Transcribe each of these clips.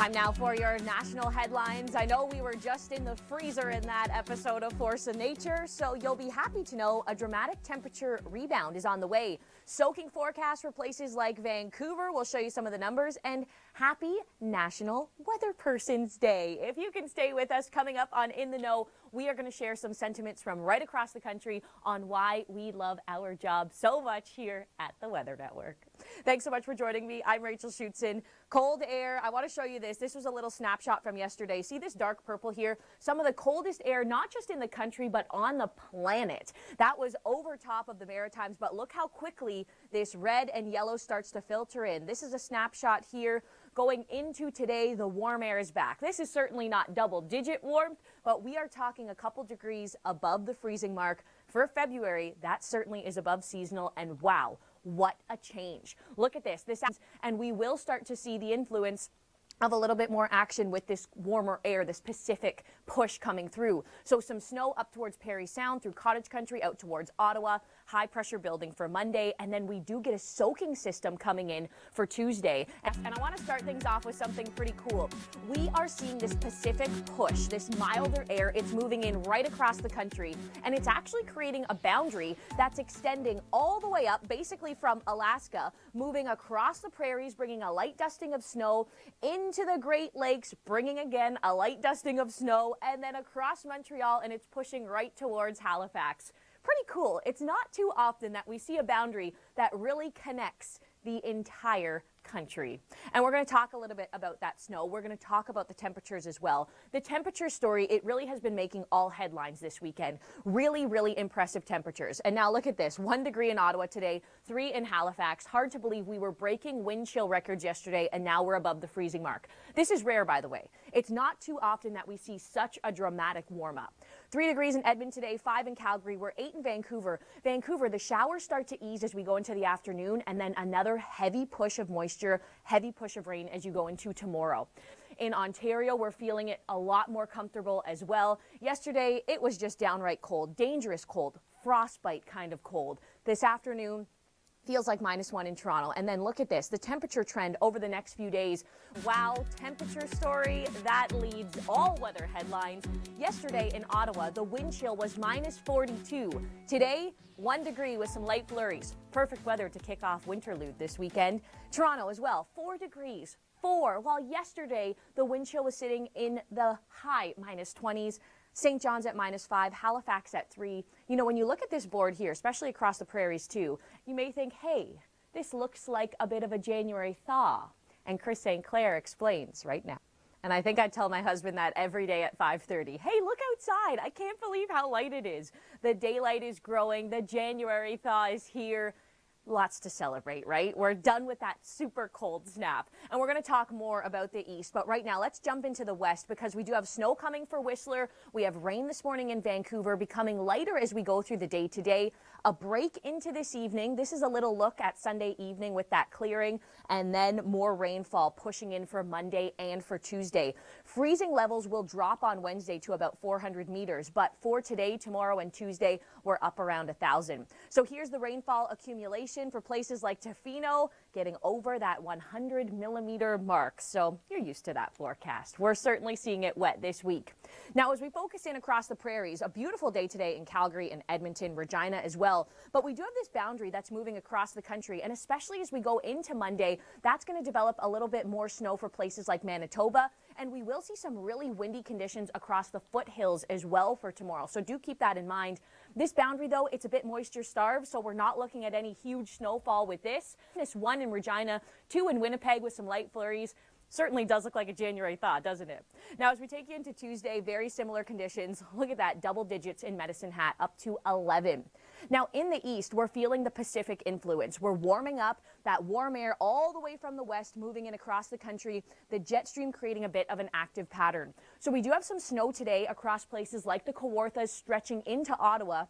Time now for your national headlines. I know we were just in the freezer in that episode of Force of Nature, so you'll be happy to know a dramatic temperature rebound is on the way. Soaking forecast for places like Vancouver. We'll show you some of the numbers. And happy National Weather Person's Day. If you can stay with us, coming up on In the Know, we are going to share some sentiments from right across the country on why we love our job so much here at the Weather Network. Thanks so much for joining me. I'm Rachel Schoutsen. Cold air. I want to show you this. This was a little snapshot from yesterday. See this dark purple here? Some of the coldest air, not just in the country, but on the planet. That was over top of the Maritimes, but look how quickly this red and yellow starts to filter in. This is a snapshot here. Going into today, the warm air is back. This is certainly not double-digit warmth, but we are talking a couple degrees above the freezing mark. For February, that certainly is above seasonal, and wow, what a change. Look at this. And we will start to see the influence of a little bit more action with this warmer air, this Pacific push coming through. So some snow up towards Parry Sound, through Cottage Country, out towards Ottawa, high pressure building for Monday, and then we do get a soaking system coming in for Tuesday. And I want to start things off with something pretty cool. We are seeing this Pacific push, this milder air. It's moving in right across the country, and it's actually creating a boundary that's extending all the way up, basically from Alaska, moving across the prairies, bringing a light dusting of snow into the Great Lakes, bringing again a light dusting of snow, and then across Montreal, and it's pushing right towards Halifax. Pretty cool. It's not too often that we see a boundary that really connects the entire country. And we're going to talk a little bit about that snow. We're going to talk about the temperatures as well. The temperature story, it really has been making all headlines this weekend. Really, really impressive temperatures. And now look at this. 1 degree in Ottawa today, 3 in Halifax. Hard to believe we were breaking wind chill records yesterday, and now we're above the freezing mark. This is rare, by the way. It's not too often that we see such a dramatic warm up. 3 degrees in Edmonton today, 5 in Calgary. We're 8 in Vancouver. Vancouver, the showers start to ease as we go into the afternoon, and then another heavy push of moisture, heavy push of rain as you go into tomorrow. In Ontario, we're feeling it a lot more comfortable as well. Yesterday, it was just downright cold, dangerous cold, frostbite kind of cold. This afternoon, feels like -1 in Toronto. And then look at this, the temperature trend over the next few days. Wow, temperature story, that leads all weather headlines. Yesterday in Ottawa, the wind chill was -42. Today, 1 degree with some light flurries. Perfect weather to kick off Winterlude this weekend. Toronto as well, 4 degrees. 4, while yesterday the wind chill was sitting in the high -20s. St. John's at -5, Halifax at 3. You know, when you look at this board here, especially across the prairies too, you may think, hey, this looks like a bit of a January thaw. And Chris St. Clair explains right now. And I think I tell my husband that every day at 5:30. Hey, look outside. I can't believe how light it is. The daylight is growing. The January thaw is here. Lots to celebrate, right? We're done with that super cold snap. And we're going to talk more about the east. But right now, let's jump into the west because we do have snow coming for Whistler. We have rain this morning in Vancouver, becoming lighter as we go through the day today. A break into this evening. This is a little look at Sunday evening with that clearing, and then more rainfall pushing in for Monday and for Tuesday. Freezing levels will drop on Wednesday to about 400 meters, but for today, tomorrow, and Tuesday, we're up around 1,000. So here's the rainfall accumulation for places like Tofino, getting over that 100 millimeter mark. So you're used to that forecast. We're certainly seeing it wet this week. Now, as we focus in across the prairies, a beautiful day today in Calgary and Edmonton, Regina as well. But we do have this boundary that's moving across the country, and especially as we go into Monday, that's going to develop a little bit more snow for places like Manitoba, and we will see some really windy conditions across the foothills as well for tomorrow. So do keep that in mind. This boundary, though, it's a bit moisture starved, so we're not looking at any huge snowfall with this. -1 in Regina, 2 in Winnipeg with some light flurries. Certainly does look like a January thaw, doesn't it? Now, as we take you into Tuesday, very similar conditions. Look at that, double digits in Medicine Hat, up to 11. Now, in the east, we're feeling the Pacific influence. We're warming up, that warm air all the way from the west, moving in across the country, the jet stream creating a bit of an active pattern. So we do have some snow today across places like the Kawarthas, stretching into Ottawa.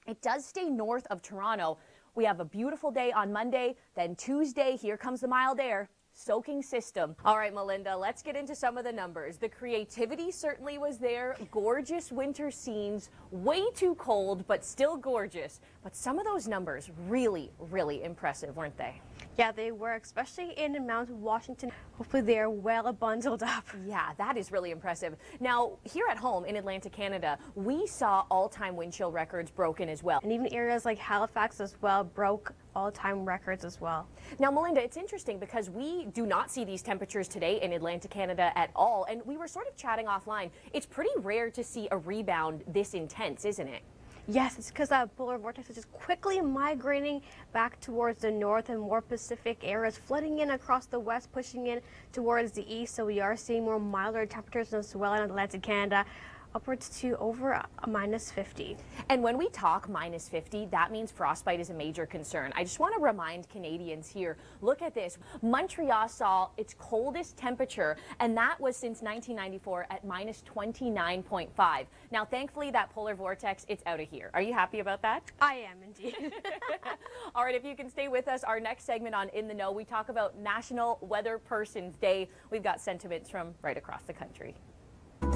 It does stay north of Toronto. We have a beautiful day on Monday, then Tuesday, here comes the mild air. Soaking system. All right, Melinda, let's get into some of the numbers. The creativity certainly was there. Gorgeous winter scenes, way too cold, but still gorgeous. But some of those numbers really, really impressive, weren't they? Yeah, they were, especially in Mount Washington. Hopefully they are well bundled up. Yeah, that is really impressive. Now, here at home in Atlantic Canada, we saw all-time wind chill records broken as well. And even areas like Halifax as well broke all-time records as well. Now, Melinda, it's interesting because we do not see these temperatures today in Atlantic Canada at all, and we were sort of chatting offline. It's pretty rare to see a rebound this intense, isn't it? Yes, it's because that polar vortex is just quickly migrating back towards the north and more Pacific areas, flooding in across the west, pushing in towards the east. So we are seeing more milder temperatures as well in Atlantic Canada, upwards to over -50. And when we talk -50, that means frostbite is a major concern. I just want to remind Canadians here, look at this. Montreal saw its coldest temperature, and that was since 1994 at -29.5. Now, thankfully, that polar vortex, it's out of here. Are you happy about that? I am indeed. All right, if you can stay with us, our next segment on In the Know, we talk about National Weather Person's Day. We've got sentiments from right across the country.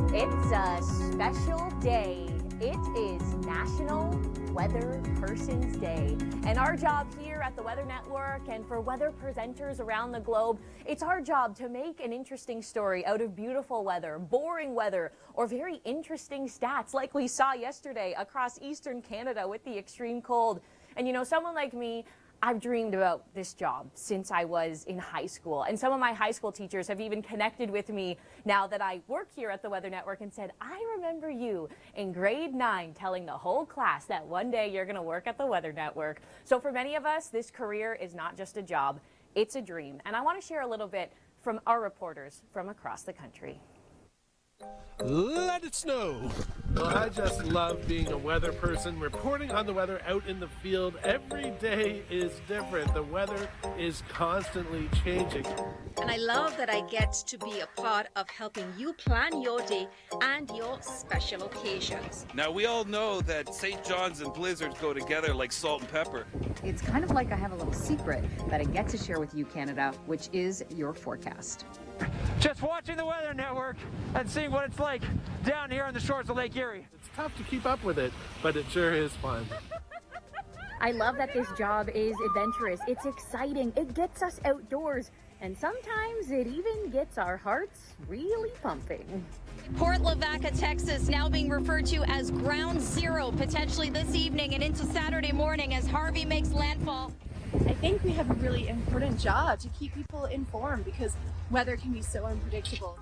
It's a special day. It is National Weather Person's Day. And our job here at the Weather Network and for weather presenters around the globe, it's our job to make an interesting story out of beautiful weather, boring weather, or very interesting stats like we saw yesterday across eastern Canada with the extreme cold. And you know, someone like me, I've dreamed about this job since I was in high school, and some of my high school teachers have even connected with me now that I work here at the Weather Network and said, I remember you in grade 9 telling the whole class that one day you're going to work at the Weather Network. So for many of us, this career is not just a job, it's a dream. And I want to share a little bit from our reporters from across the country. Let it snow! Well, I just love being a weather person, reporting on the weather out in the field. Every day is different. The weather is constantly changing. And I love that I get to be a part of helping you plan your day and your special occasions. Now, we all know that St. John's and blizzards go together like salt and pepper. It's kind of like I have a little secret that I get to share with you, Canada, which is your forecast. Just watching the Weather Network and seeing what it's like down here on the shores of Lake Erie. It's tough to keep up with it, but it sure is fun. I love that this job is adventurous. It's exciting. It gets us outdoors. And sometimes it even gets our hearts really pumping. Port Lavaca, Texas, now being referred to as Ground Zero, potentially this evening and into Saturday morning as Harvey makes landfall. I think we have a really important job to keep people informed because weather can be so unpredictable.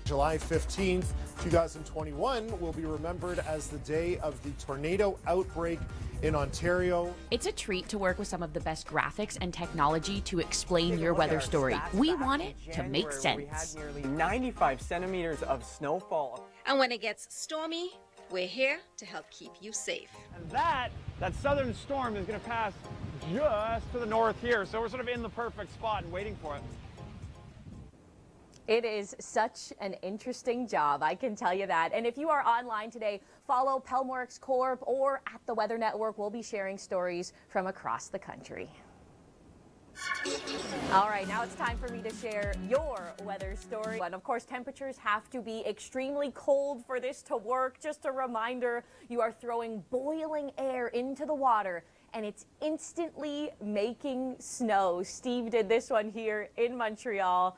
July 15th, 2021 will be remembered as the day of the tornado outbreak in Ontario. It's a treat to work with some of the best graphics and technology to explain your weather story. We want it to make sense. We had nearly 95 centimeters of snowfall. And when it gets stormy, we're here to help keep you safe. And that southern storm is going to pass just to the north here. So we're sort of in the perfect spot and waiting for it. It is such an interesting job, I can tell you that. And if you are online today, follow Pelmorix Corp or at the Weather Network. We'll be sharing stories from across the country. All right, now it's time for me to share your weather story. And of course, temperatures have to be extremely cold for this to work. Just a reminder, you are throwing boiling air into the water and it's instantly making snow. Steve did this one here in Montreal.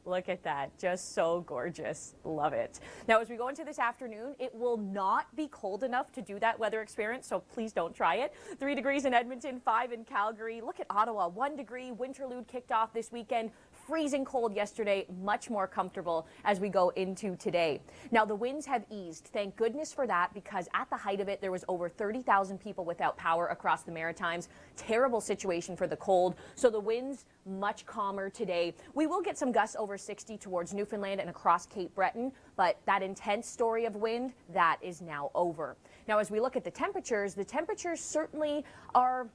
Look at that, just so gorgeous. Love it. Now, as we go into this afternoon, it will not be cold enough to do that weather experience, so please don't try it. 3 degrees in Edmonton, 5 in Calgary. Look at Ottawa, 1 degree. Winterlude kicked off this weekend. Freezing cold yesterday, much more comfortable as we go into today. Now, the winds have eased. Thank goodness for that, because at the height of it, there was over 30,000 people without power across the Maritimes. Terrible situation for the cold. So the winds much calmer today. We will get some gusts over 60 towards Newfoundland and across Cape Breton, but that intense story of wind, that is now over. Now, as we look at the temperatures certainly are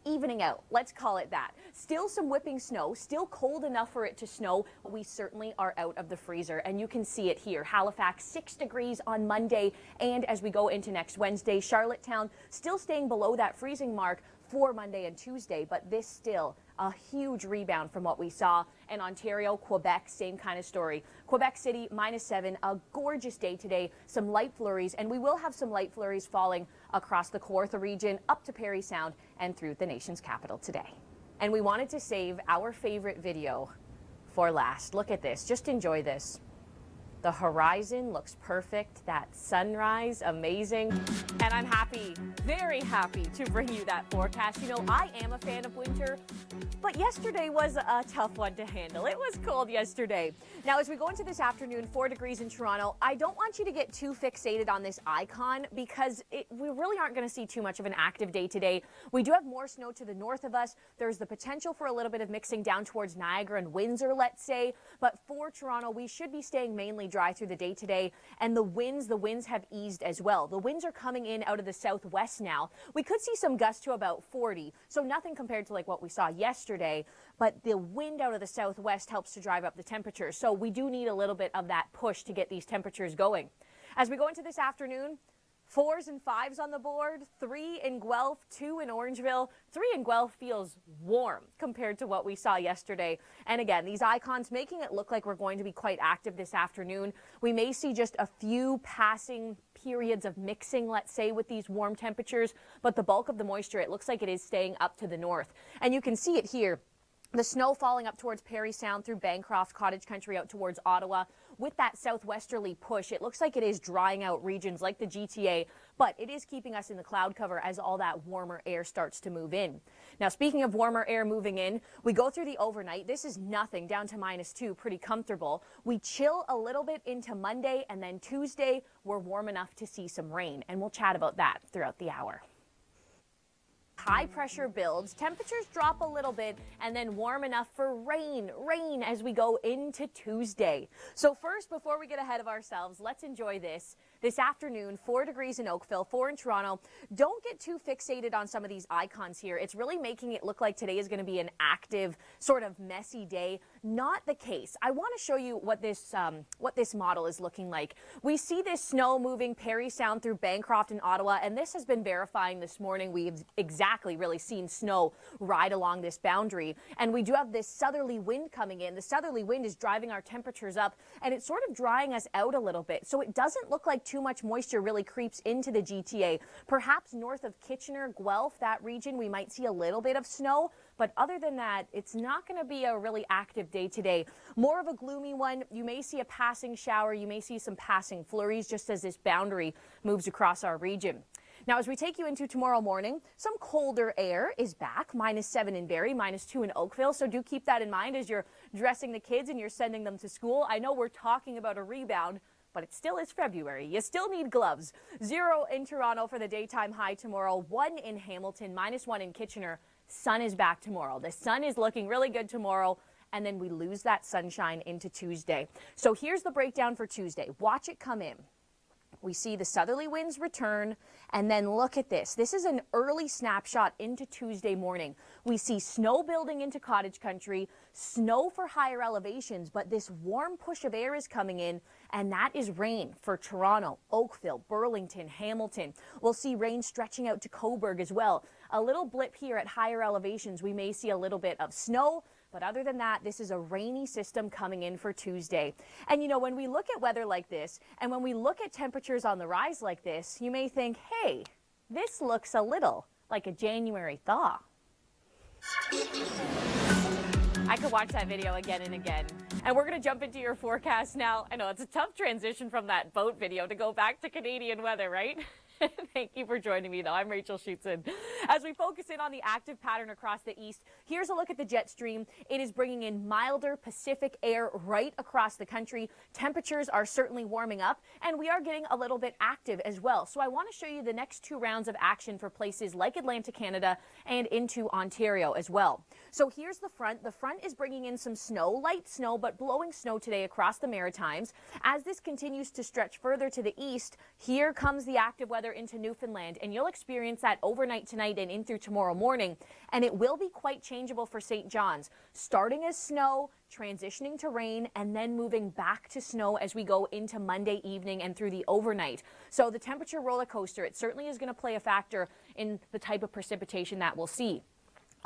evening out, let's call it that. Still some whipping snow, still cold enough for it to snow. We certainly are out of the freezer, and you can see it here. Halifax, 6 degrees on Monday, and as we go into next Wednesday, Charlottetown still staying below that freezing mark for Monday and Tuesday, but this still a huge rebound from what we saw in Ontario. Quebec, same kind of story. Quebec City, -7, a gorgeous day today, some light flurries, and we will have some light flurries falling across the Kawartha region, up to Parry Sound, and through the nation's capital today. And we wanted to save our favorite video for last. Look at this. Just enjoy this. The horizon looks perfect. That sunrise, amazing. And I'm happy, very happy to bring you that forecast. You know, I am a fan of winter, but yesterday was a tough one to handle. It was cold yesterday. Now, as we go into this afternoon, 4 degrees in Toronto, I don't want you to get too fixated on this icon because we really aren't going to see too much of an active day today. We do have more snow to the north of us. There's the potential for a little bit of mixing down towards Niagara and Windsor, let's say. But for Toronto, we should be staying mainly dry through the day today. And the winds have eased as well. The winds are coming in out of the southwest now. We could see some gusts to about 40, so nothing compared to like what we saw yesterday. But the wind out of the southwest helps to drive up the temperatures. So we do need a little bit of that push to get these temperatures going. As we go into this afternoon, 4s and 5s on the board, 3 in Guelph, 2 in Orangeville. 3 in Guelph feels warm compared to what we saw yesterday. And again, these icons making it look like we're going to be quite active this afternoon. We may see just a few passing periods of mixing, let's say, with these warm temperatures, but the bulk of the moisture, it looks like it is staying up to the north. And you can see it here. The snow falling up towards Parry Sound through Bancroft, Cottage Country out towards Ottawa. With that southwesterly push, it looks like it is drying out regions like the GTA, but it is keeping us in the cloud cover as all that warmer air starts to move in. Now, speaking of warmer air moving in, we go through the overnight. This is nothing, down to -2, pretty comfortable. We chill a little bit into Monday, and then Tuesday, we're warm enough to see some rain, and we'll chat about that throughout the hour. High pressure builds, temperatures drop a little bit, and then warm enough for rain as we go into Tuesday. So first, before we get ahead of ourselves, let's enjoy this. This afternoon, 4 degrees in Oakville, 4 in Toronto. Don't get too fixated on some of these icons here. It's really making it look like today is going to be an active, sort of messy day. Not the case. I want to show you what this model is looking like. We see this snow moving Parry Sound through Bancroft and Ottawa, and this has been verifying this morning. We've exactly really seen snow ride along this boundary, and we do have this southerly wind coming in. The southerly wind is driving our temperatures up, and it's sort of drying us out a little bit. So it doesn't look like too much moisture really creeps into the GTA. Perhaps north of Kitchener, Guelph, that region, we might see a little bit of snow. But other than that, it's not going to be a really active day today. More of a gloomy one. You may see a passing shower. You may see some passing flurries just as this boundary moves across our region. Now, as we take you into tomorrow morning, some colder air is back. -7 in Barrie, -2 in Oakville. So do keep that in mind as you're dressing the kids and you're sending them to school. I know we're talking about a rebound, but it still is February. You still need gloves. 0 in Toronto for the daytime high tomorrow. 1 in Hamilton, -1 in Kitchener. Sun is back tomorrow. The sun is looking really good tomorrow, and then we lose that sunshine into Tuesday. So here's the breakdown for Tuesday. Watch it come in. We see the southerly winds return, and then look at this. This is an early snapshot into Tuesday morning. We see snow building into Cottage Country, snow for higher elevations, but this warm push of air is coming in, and that is rain for Toronto, Oakville, Burlington, Hamilton. We'll see rain stretching out to Cobourg as well. A little blip here at higher elevations. We may see a little bit of snow, but other than that, this is a rainy system coming in for Tuesday. And you know, when we look at weather like this, and when we look at temperatures on the rise like this, you may think, hey, this looks a little like a January thaw. I could watch that video again and again. And we're going to jump into your forecast now. I know it's a tough transition from that boat video to go back to Canadian weather, right? Thank you for joining me, though. I'm Rachel Schoutsen. As we focus in on the active pattern across the east, here's a look at the jet stream. It is bringing in milder Pacific air right across the country. Temperatures are certainly warming up, and we are getting a little bit active as well. So I want to show you the next 2 rounds of action for places like Atlantic Canada and into Ontario as well. So here's the front. The front is bringing in some snow, light snow, but blowing snow today across the Maritimes. As this continues to stretch further to the east, here comes the active weather into Newfoundland, and you'll experience that overnight tonight and in through tomorrow morning, and it will be quite changeable for St. John's, starting as snow, transitioning to rain, and then moving back to snow as we go into Monday evening and through the overnight. So the temperature roller coaster, it certainly is going to play a factor in the type of precipitation that we'll see.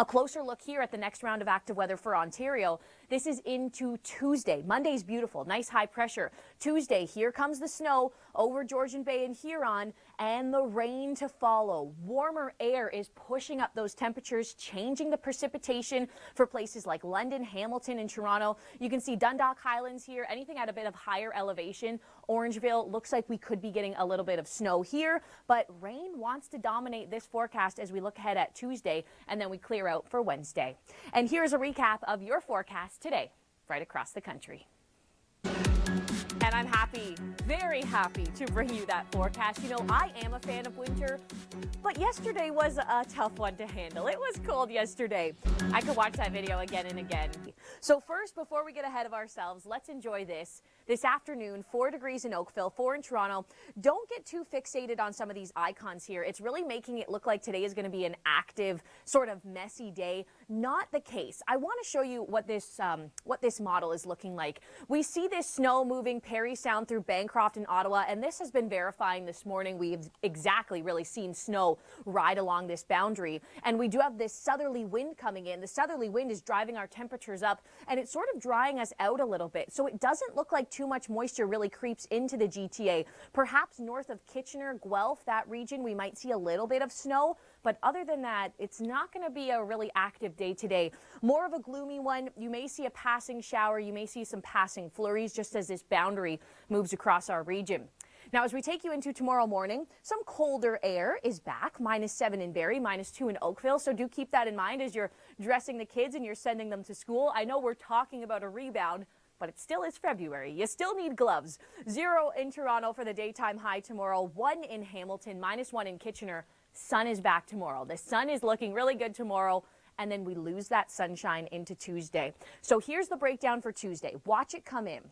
A closer look here at the next round of active weather for Ontario. This is into Tuesday. Monday's beautiful, nice high pressure. Tuesday, here comes the snow over Georgian Bay and Huron, and the rain to follow. Warmer air is pushing up those temperatures, changing the precipitation for places like London, Hamilton, and Toronto. You can see Dundalk Highlands here, anything at a bit of higher elevation. Orangeville looks like we could be getting a little bit of snow here, but rain wants to dominate this forecast as we look ahead at Tuesday, and then we clear out for Wednesday. And here's a recap of your forecast today, right across the country. And I'm happy, very happy to bring you that forecast. You know, I am a fan of winter, but yesterday was a tough one to handle. It was cold yesterday. I could watch that video again and again. So first, before we get ahead of ourselves, let's enjoy this. This afternoon, 4 degrees in Oakville, 4 in Toronto. Don't get too fixated on some of these icons here. It's really making it look like today is going to be an active, sort of messy day. Not the case. I want to show you what this model is looking like. We see this snow moving Parry Sound through Bancroft and Ottawa, and this has been verifying this morning. We've exactly really seen snow ride along this boundary, and we do have this southerly wind coming in. The southerly wind is driving our temperatures up, and it's sort of drying us out a little bit. So it doesn't look like too much moisture really creeps into the GTA. Perhaps north of Kitchener, Guelph, that region, we might see a little bit of snow. But other than that, it's not going to be a really active day today. More of a gloomy one. You may see a passing shower. You may see some passing flurries just as this boundary moves across our region. Now, as we take you into tomorrow morning, some colder air is back, -7 in Barrie, -2 in Oakville. So do keep that in mind as you're dressing the kids and you're sending them to school. I know we're talking about a rebound, but it still is February. You still need gloves. 0 in Toronto for the daytime high tomorrow, 1 in Hamilton, -1 in Kitchener. Sun is back tomorrow. The sun is looking really good tomorrow, and then we lose that sunshine into Tuesday. So here's the breakdown for Tuesday. Watch it come in.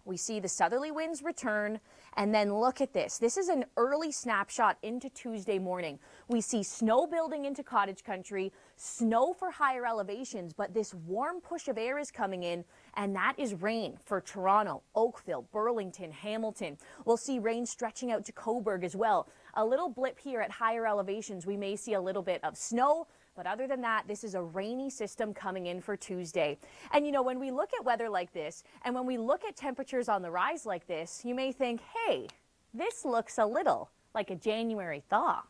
We see the southerly winds return, and then look at this. This is an early snapshot into Tuesday morning. We see snow building into cottage country, snow for higher elevations, but this warm push of air is coming in, and that is rain for Toronto, Oakville, Burlington, Hamilton. We'll see rain stretching out to Cobourg as well. A little blip here at higher elevations. We may see a little bit of snow. But other than that, this is a rainy system coming in for Tuesday. And you know, when we look at weather like this, and when we look at temperatures on the rise like this, you may think, hey, this looks a little like a January thaw.